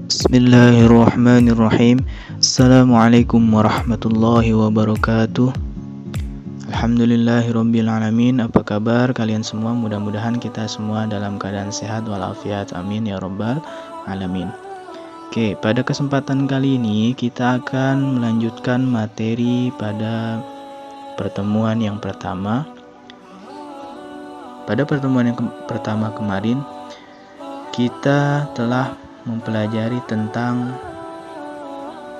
Bismillahirrahmanirrahim. Assalamualaikum warahmatullahi wabarakatuh. Alhamdulillahirabbil alamin. Apa kabar kalian semua? Mudah-mudahan kita semua dalam keadaan sehat walafiat. Amin ya rabbal alamin. Oke, pada kesempatan kali ini kita akan melanjutkan materi pada pertemuan yang pertama. Pada pertemuan yang pertama kemarin kita telah mempelajari tentang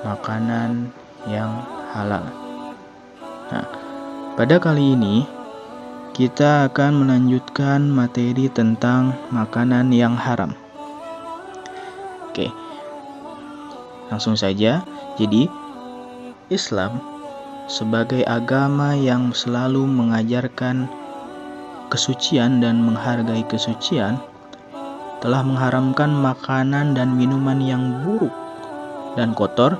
makanan yang halal. Nah, pada kali ini kita akan melanjutkan materi tentang makanan yang haram. Oke, langsung saja. Jadi, Islam sebagai agama yang selalu mengajarkan kesucian dan menghargai kesucian telah mengharamkan makanan dan minuman yang buruk dan kotor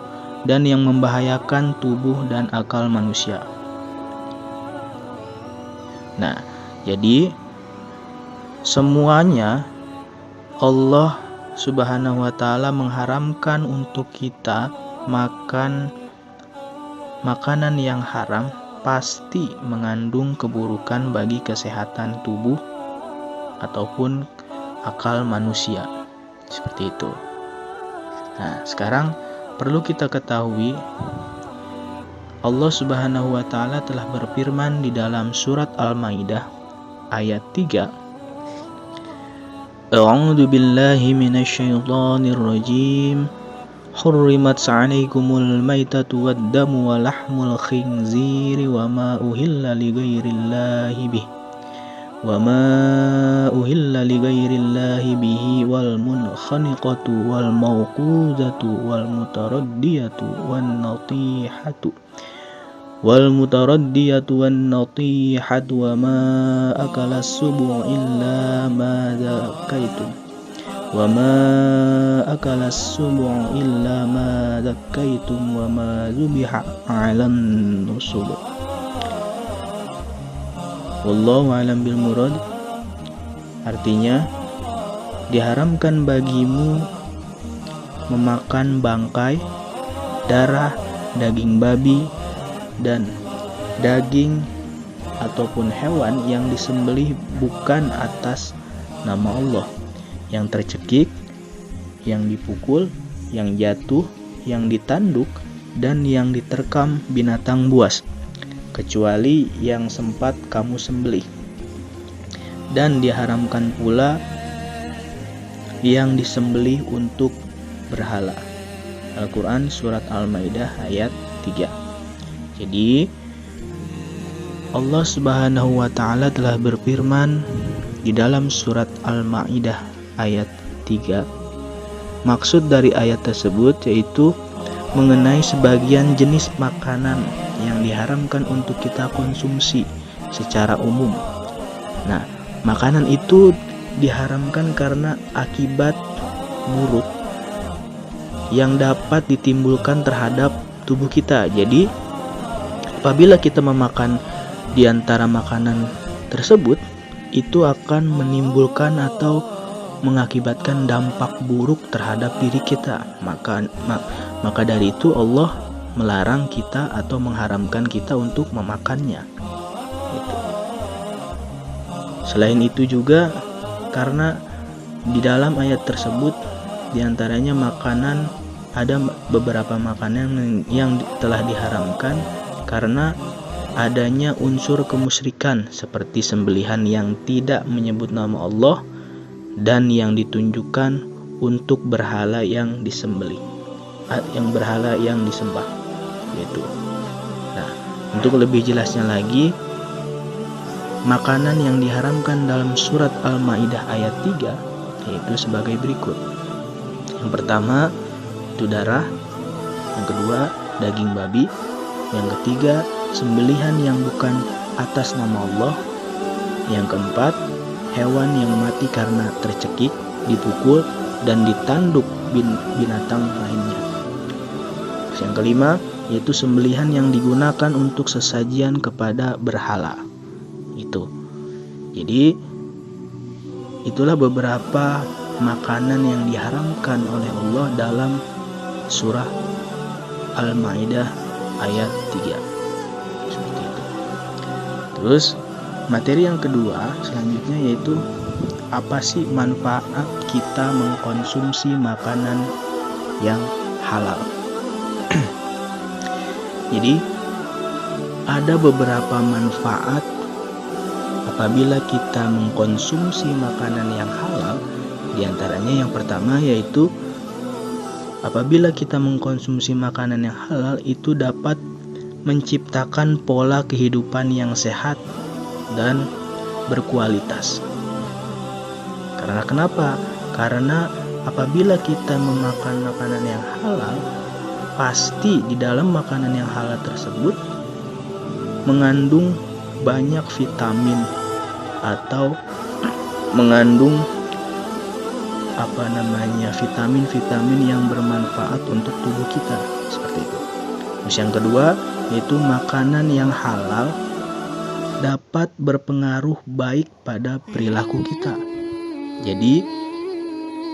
dan yang membahayakan tubuh dan akal manusia. Nah, jadi semuanya Allah Subhanahu wa taala mengharamkan untuk kita makan makanan yang haram pasti mengandung keburukan bagi kesehatan tubuh ataupun akal manusia, seperti itu. Nah, sekarang perlu kita ketahui Allah Subhanahu wa taala telah berfirman di dalam surat Al-Maidah ayat 3. A'udzu billahi minasyaitonir rajim. Hurrimat 'alaikumul maitatu wad-damu wa lahmul khinziri wa ma uhilla lighairillahi bih. وَمَا أُهِلَّ لِغَيْرِ اللَّهِ بِهِ وَالْمُنْخَنِقَةُ وَالْمَوْقُوذَةُ وَالنَّطِيحَةُ وَمَا أَكَلَ السُّبُعُ إِلَّا مَا ذَكَّيْتُمْ وَمَا ذُبِحَ عَلَى النُّصُبِ. Wallahu a'lam bil murad. Artinya, diharamkan bagimu memakan bangkai, darah, daging babi, dan daging ataupun hewan yang disembelih bukan atas nama Allah, yang tercekik, yang dipukul, yang jatuh, yang ditanduk, dan yang diterkam binatang buas, kecuali yang sempat kamu sembelih. Dan diharamkan pula yang disembelih untuk berhala. Al-Quran surat Al-Maidah ayat 3. Jadi Allah Subhanahu wa taala telah berfirman di dalam surat Al-Maidah ayat 3. Maksud dari ayat tersebut yaitu mengenai sebagian jenis makanan yang diharamkan untuk kita konsumsi secara umum. Nah, makanan itu diharamkan karena akibat buruk yang dapat ditimbulkan terhadap tubuh kita. Jadi, apabila kita memakan di antara makanan tersebut, itu akan menimbulkan atau mengakibatkan dampak buruk terhadap diri kita. Maka dari itu Allah melarang kita atau mengharamkan kita untuk memakannya. Selain itu juga karena di dalam ayat tersebut diantaranya makanan, ada beberapa makanan yang telah diharamkan karena adanya unsur kemusyrikan seperti sembelihan yang tidak menyebut nama Allah dan yang ditunjukkan untuk berhala yang disembelih, berhala yang disembah gitu. Nah, untuk lebih jelasnya lagi, makanan yang diharamkan dalam surat Al-Maidah ayat 3 yaitu sebagai berikut. Yang pertama itu darah, yang kedua daging babi, yang ketiga sembelihan yang bukan atas nama Allah, yang keempat hewan yang mati karena tercekik, dipukul, dan ditanduk binatang lainnya. Yang kelima yaitu sembelihan yang digunakan untuk sesajian kepada berhala. Itu. Jadi itulah beberapa makanan yang diharamkan oleh Allah dalam surah Al-Maidah ayat 3. Seperti itu. Terus materi yang kedua selanjutnya yaitu apa sih manfaat kita mengkonsumsi makanan yang halal. Jadi ada beberapa manfaat apabila kita mengkonsumsi makanan yang halal. Di antaranya yang pertama yaitu apabila kita mengkonsumsi makanan yang halal itu dapat menciptakan pola kehidupan yang sehat dan berkualitas. Karena kenapa? Karena apabila kita memakan makanan yang halal, pasti di dalam makanan yang halal tersebut mengandung banyak vitamin atau mengandung vitamin-vitamin yang bermanfaat untuk tubuh kita, seperti itu. Terus yang kedua yaitu makanan yang halal dapat berpengaruh baik pada perilaku kita. Jadi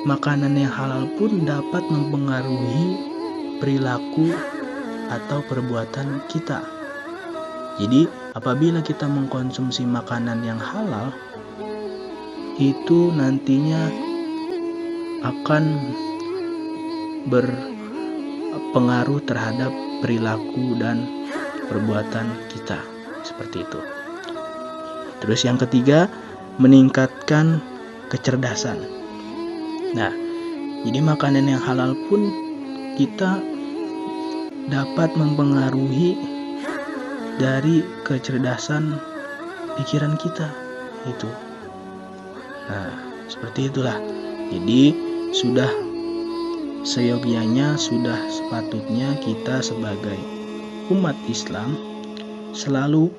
makanan yang halal pun dapat mempengaruhi perilaku atau perbuatan kita. Jadi apabila kita mengkonsumsi makanan yang halal, itu nantinya akan berpengaruh terhadap perilaku dan perbuatan kita, seperti itu. Terus yang ketiga, meningkatkan kecerdasan. Nah, jadi makanan yang halal pun kita dapat mempengaruhi dari kecerdasan pikiran kita itu. Nah, seperti itulah. Jadi sudah seyogyanya, sudah sepatutnya kita sebagai umat Islam selalu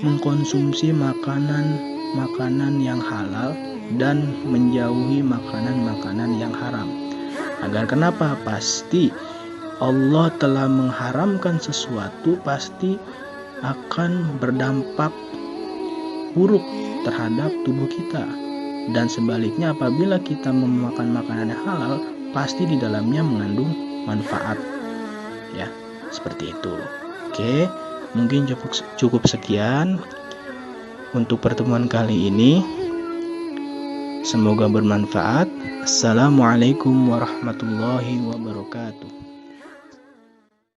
mengkonsumsi makanan yang halal dan menjauhi makanan-makanan yang haram. Agar kenapa? Pasti Allah telah mengharamkan sesuatu, pasti akan berdampak buruk terhadap tubuh kita. Dan sebaliknya apabila kita memakan makanan yang halal, pasti di dalamnya mengandung manfaat. Ya, seperti itu. Oke, mungkin cukup sekian untuk pertemuan kali ini. Semoga bermanfaat. Assalamualaikum warahmatullahi wabarakatuh.